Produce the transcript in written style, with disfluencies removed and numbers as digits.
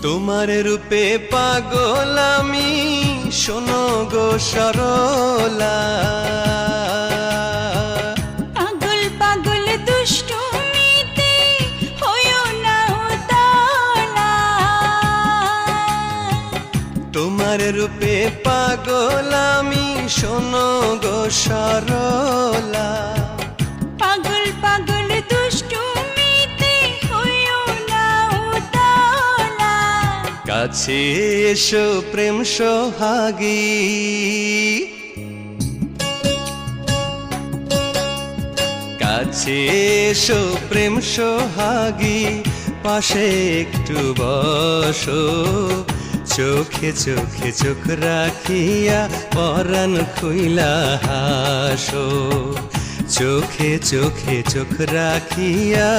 তোমার রূপে পাগল আমি, শোনো গো সরলা। পাগল পাগল দুষ্টুমিতে হইও না উতালা। তোমার রূপে পাগল আমি, শোনো গো সরলা। পাগল পাগল দুষ্টুমিতে হইও না উতালা। কাছে এসো প্রেম সোহাগী, কাছে এসো প্রেম সোহাগী, পাশে একটু বসো। চোখে চোখে চোখ রাখিয়া পরাণ খুইলা হাসো। চোখে চোখে চোখ রাখিয়া